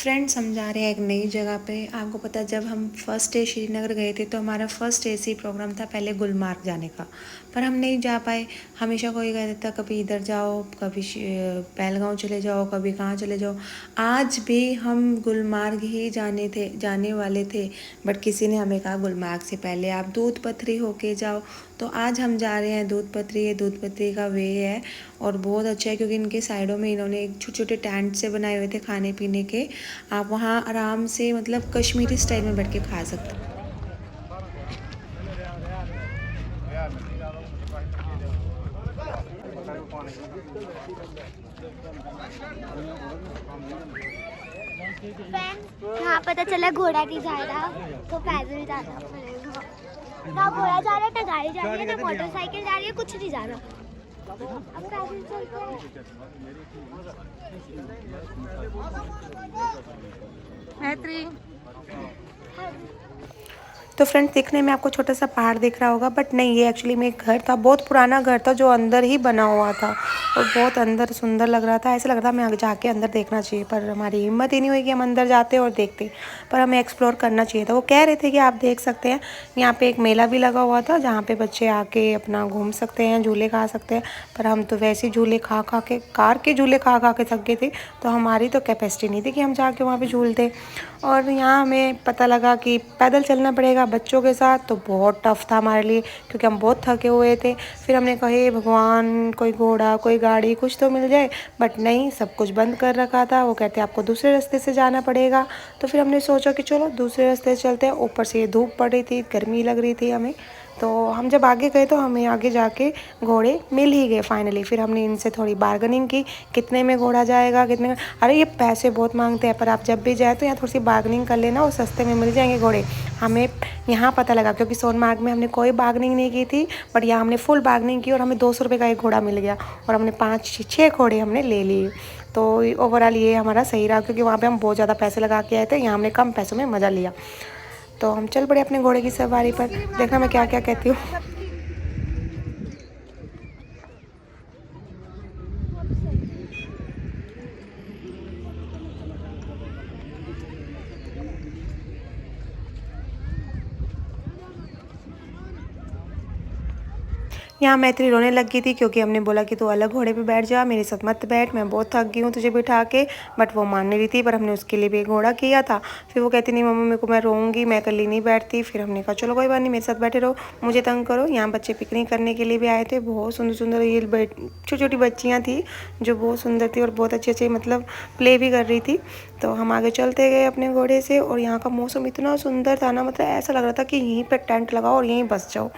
Friends हम जा रहे हैं एक नई जगह पे। आपको पता है जब हम फर्स्ट डे श्रीनगर गए थे तो हमारा फर्स्ट ऐसी प्रोग्राम था पहले गुलमार्ग जाने का, पर हम नहीं जा पाए। हमेशा कोई कहता था कभी इधर जाओ, कभी पहलगांव चले जाओ, कभी कहाँ चले जाओ। आज भी हम गुलमार्ग ही जाने वाले थे, बट किसी ने हमें कहा गुलमार्ग से पहले आप दूध पथरी होके जाओ। तो आज हम जा रहे हैं दूध पथरी। ये दूध पथरी का वे है और बहुत अच्छा है क्योंकि इनके साइडों में इन्होंने एक छोटे छोटे टेंट से बनाए हुए थे खाने पीने के। आप वहाँ आराम से मतलब कश्मीरी स्टाइल में बैठ के खा सकते हो। हाँ, पता चला घोड़ा नहीं जा रहा तो पैदल जाना पड़ेगा। ना घोड़ा जा रहा है, ना गाड़ी जा रही है, ना मोटरसाइकिल जा रही है, कुछ नहीं जा रहा। अब पैदल चलते हैं। तो फ्रेंड्स दिखने में आपको छोटा सा पहाड़ दिख रहा होगा, बट नहीं, ये एक्चुअली में एक घर था, बहुत पुराना घर था जो अंदर ही बना हुआ था और बहुत अंदर सुंदर लग रहा था। ऐसा लग रहा था हमें जाके अंदर देखना चाहिए, पर हमारी हिम्मत ही नहीं हुई कि हम अंदर जाते और देखते, पर हमें एक्सप्लोर करना चाहिए था। वो कह रहे थे कि आप देख सकते हैं, यहाँ पे एक मेला भी लगा हुआ था जहाँ पे बच्चे आके अपना घूम सकते हैं, झूले खा सकते हैं। पर हम तो वैसे ही झूले खा खा के, कार के झूले खा खा के थक गए थे, तो हमारी तो कैपेसिटी नहीं थी कि हम जाके वहाँ पे झूलते। और यहाँ हमें पता लगा कि पैदल चलना पड़ेगा बच्चों के साथ, तो बहुत टफ था हमारे लिए क्योंकि हम बहुत थके हुए थे। फिर हमने कहा हे भगवान, कोई घोड़ा कोई गाड़ी कुछ तो मिल जाए, बट नहीं, सब कुछ बंद कर रखा था। वो कहते आपको दूसरे रास्ते से जाना पड़ेगा। तो फिर हमने सोचा कि चलो दूसरे रास्ते से चलते हैं। ऊपर से ये धूप पड़ रही थी, गर्मी लग रही थी हमें। तो हम जब आगे गए तो हमें आगे जाके घोड़े मिल ही गए फाइनली। फिर हमने इनसे थोड़ी बार्गेनिंग की, कितने में घोड़ा जाएगा, कितने में। अरे ये पैसे बहुत मांगते हैं, पर आप जब भी जाए तो यहाँ थोड़ी सी बार्गेनिंग कर लेना और सस्ते में मिल जाएंगे घोड़े। हमें यहाँ पता लगा क्योंकि सोनमार्ग में हमने कोई बार्गेनिंग नहीं की थी, बट यहाँ हमने फुल बार्गेनिंग की और हमें 200 रुपये का एक घोड़ा मिल गया और हमने 5-6 घोड़े हमने ले लिए। तो ओवरऑल ये हमारा सही रहा क्योंकि वहाँ पे हम बहुत ज़्यादा पैसे लगा के आए थे, यहाँ हमने कम पैसों में मज़ा लिया। तो हम चल पड़े अपने घोड़े की सवारी पर। देखना मैं क्या क्या कहती हूँ। यहाँ मैत्री रोने लग गई थी क्योंकि हमने बोला कि तू अलग घोड़े पे बैठ जा, मेरे साथ मत बैठ, मैं बहुत थक गई हूँ तुझे बिठा के। बट वो मान नहीं रही थी, पर हमने उसके लिए भी एक घोड़ा किया था। फिर वो कहती नहीं मम्मा, मेरे को, मैं रोऊंगी, मैं अकेली नहीं बैठती। फिर हमने कहा चलो कोई बात नहीं, मेरे साथ बैठे रहो, मुझे तंग करो। यहाँ बच्चे पिकनिक करने के लिए भी आए थे, बहुत सुंदर सुंदर ये छोटी छोटी बच्चियाँ थी जो बहुत सुंदर थी और बहुत अच्छे अच्छे मतलब प्ले भी कर रही थी। तो हम आगे चलते गए अपने घोड़े से और यहाँ का मौसम इतना सुंदर था ना, मतलब ऐसा लग रहा था कि यहीं पर टेंट लगाओ और यहीं बस जाओ।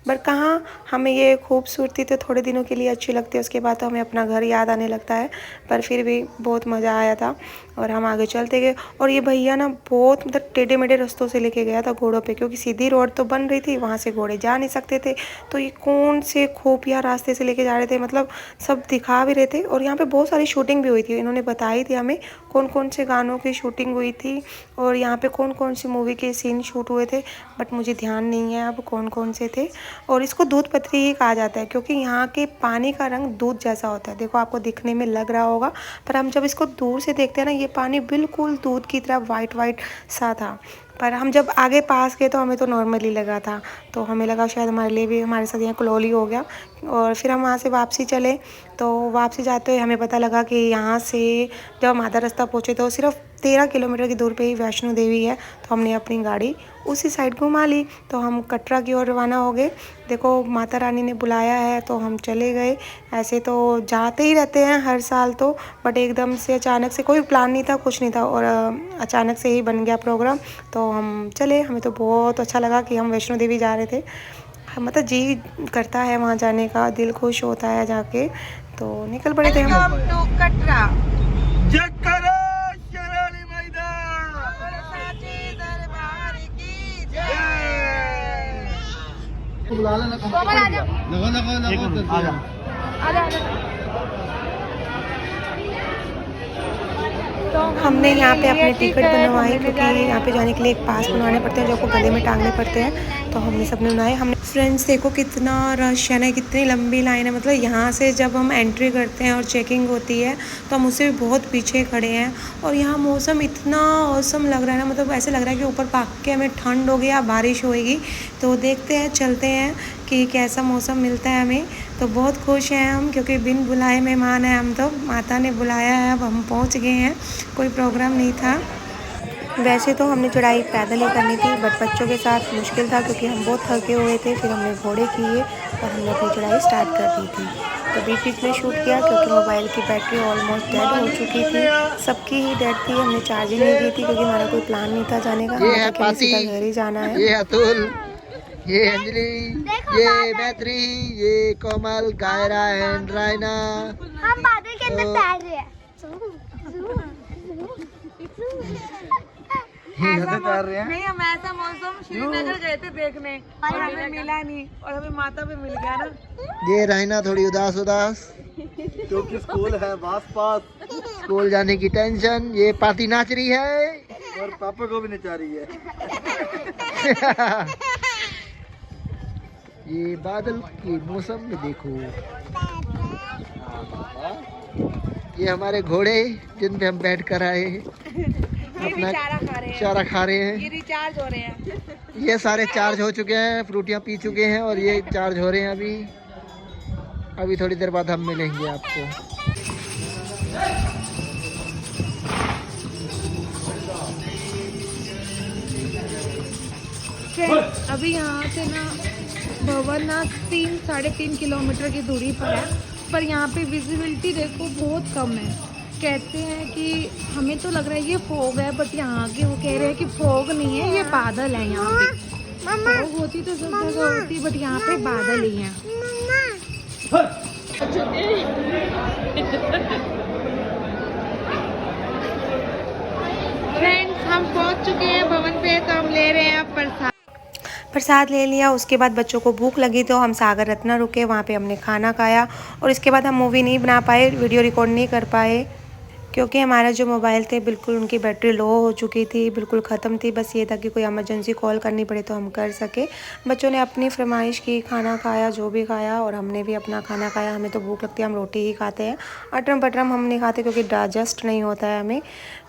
बट कहाँ, हमें ये खूबसूरती तो थोड़े दिनों के लिए अच्छी लगती है, उसके बाद तो हमें अपना घर याद आने लगता है। पर फिर भी बहुत मज़ा आया था और हम आगे चलते गए। और ये भैया ना बहुत मतलब टेढ़े मेढ़े रास्तों से लेके गया था घोड़ों पे, क्योंकि सीधी रोड तो बन रही थी, वहाँ से घोड़े जा नहीं सकते थे। तो ये कौन से खुफिया रास्ते से लेके जा रहे थे, मतलब सब दिखा भी रहे थे। और यहाँ पे बहुत सारी शूटिंग भी हुई थी, इन्होंने बताई थी हमें कौन कौन से गानों की शूटिंग हुई थी और यहाँ पे कौन कौन सी मूवी के सीन शूट हुए थे, बट मुझे ध्यान नहीं है अब कौन कौन से थे। और इसको दूध पथरी ही कहा जाता है क्योंकि यहाँ के पानी का रंग दूध जैसा होता है। देखो आपको दिखने में लग रहा होगा, पर हम जब इसको दूर से देखते हैं ना, ये पानी बिल्कुल दूध की तरह वाइट वाइट सा था। पर हम जब आगे पास गए तो हमें तो नॉर्मली लगा था, तो हमें लगा शायद हमारे लिए भी, हमारे साथ यहाँ क्लोली हो गया। और फिर हम वहाँ से वापसी चले, तो वापसी जाते हुए हमें पता लगा कि यहाँ से जब हम आधा रास्ता पहुँचे तो सिर्फ 13 किलोमीटर की दूर पे ही वैष्णो देवी है। तो हमने अपनी गाड़ी उसी साइड घुमा ली, तो हम कटरा की ओर रवाना हो गए। देखो माता रानी ने बुलाया है तो हम चले गए। ऐसे तो जाते ही रहते हैं हर साल तो, बट एकदम से अचानक से, कोई प्लान नहीं था, कुछ नहीं था, और अचानक से ही बन गया प्रोग्राम, तो हम चले। हमें तो बहुत अच्छा लगा कि हम वैष्णो देवी जा रहे थे। मतलब जी करता है वहाँ जाने का, दिल खुश होता है जाके, तो निकल पड़े थे हम। कटरा बुला लेना। तो हमने यहाँ पे अपनी टिकट बनवाई क्योंकि यहाँ पे जाने के लिए एक पास बनवाने पड़ते हैं जो आपको गले में टांगने पड़ते हैं। तो हमने सबने बनाए। हमने फ्रेंड्स देखो कितना रश है ना, कितनी लंबी लाइन है। मतलब यहाँ से जब हम एंट्री करते हैं और चेकिंग होती है तो हम उससे भी बहुत पीछे खड़े हैं। और यहाँ मौसम इतना औसम लग रहा है ना, मतलब ऐसे लग रहा है कि ऊपर भाग के हमें ठंड होगी या बारिश होएगी। तो देखते हैं, चलते हैं कि कैसा मौसम मिलता है हमें। तो बहुत खुश हैं हम, क्योंकि बिन बुलाए मेहमान हैं हम। तो माता ने बुलाया है, अब हम पहुँच गए हैं, कोई प्रोग्राम नहीं था। वैसे तो हमने चढ़ाई पैदल ही करनी थी, बट बच्चों के साथ मुश्किल था क्योंकि हम बहुत थके हुए थे। फिर हमने घोड़े किए और हमने अपनी चढ़ाई स्टार्ट कर दी थी। तो बीच बीच में शूट किया क्योंकि मोबाइल की बैटरी ऑलमोस्ट डेड हो चुकी थी, सबकी ही डेड थी। हमने चार्जिंग नहीं की थी क्योंकि हमारा कोई प्लान नहीं था जाने का, हमारा कि हमें सीधा घर ही जाना है। ये अतुल, ये अंजलि, ये मैत्री, ये कोमल, गायरा एंड रायना। हम बादल के अंदर तैर रहे हैं। नहीं, हम ऐसा मौसम श्रीनगर गए थे देखने और हमें मिला नहीं, और हमें माता पे मिल गया ना। ये रायना थोड़ी उदास क्योंकि स्कूल है पास स्कूल जाने की टेंशन। ये पाती नाच रही है और पापा को भी नचा रही है। ये बादल के मौसम में देखो, ये हमारे घोड़े जिन पे हम बैठ कर आए अपना चारा खा रहे हैं। ये रिचार्ज हो रहे हैं। ये सारे चार्ज हो चुके हैं, फ्रूटियां पी चुके हैं और ये चार्ज हो रहे हैं अभी थोड़ी देर बाद हम मिलेंगे आपको। अभी यहाँ से ना भवन ना 3-3.5 किलोमीटर की दूरी पर है, पर यहाँ पे विजिबिलिटी देखो बहुत कम है। कहते हैं कि हमें तो लग रहा है ये फॉग है, बट यहाँ के वो कह रहे हैं कि फॉग नहीं है, ये बादल है। यहाँ पे फॉग होती तो सब जगह होती, बट यहाँ पे बादल ही हैं। फ्रेंड्स, हम पहुँच चुके हैं भवन पे, तो हम ले रहे हैं अब प्रसाद ले लिया। उसके बाद बच्चों को भूख लगी तो हम सागर रत्ना रुके, वहाँ पे हमने खाना खाया। और इसके बाद हम मूवी नहीं बना पाए, वीडियो रिकॉर्ड नहीं कर पाए, क्योंकि हमारा जो मोबाइल थे बिल्कुल उनकी बैटरी लो हो चुकी थी, बिल्कुल ख़त्म थी। बस ये था कि कोई इमरजेंसी कॉल करनी पड़े तो हम कर सके। बच्चों ने अपनी फरमाइश की, खाना खाया जो भी खाया, और हमने भी अपना खाना खाया। हमें तो भूख लगती है, हम रोटी ही खाते हैं, अटरम पटरम हम नहीं खाते क्योंकि डाइजेस्ट नहीं होता है हमें।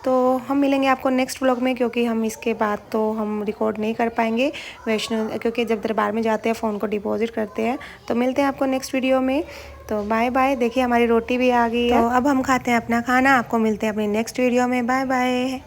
तो हम मिलेंगे आपको नेक्स्ट व्लॉग में, क्योंकि हम इसके बाद तो हम रिकॉर्ड नहीं कर पाएंगे वैष्णो, क्योंकि जब दरबार में जाते हैं फ़ोन को डिपॉजिट करते हैं। तो मिलते हैं आपको नेक्स्ट वीडियो में। तो बाय बाय। देखिए हमारी रोटी भी आ गई है, तो अब हम खाते हैं अपना खाना। आपको मिलते हैं अपनी नेक्स्ट वीडियो में। Bye bye.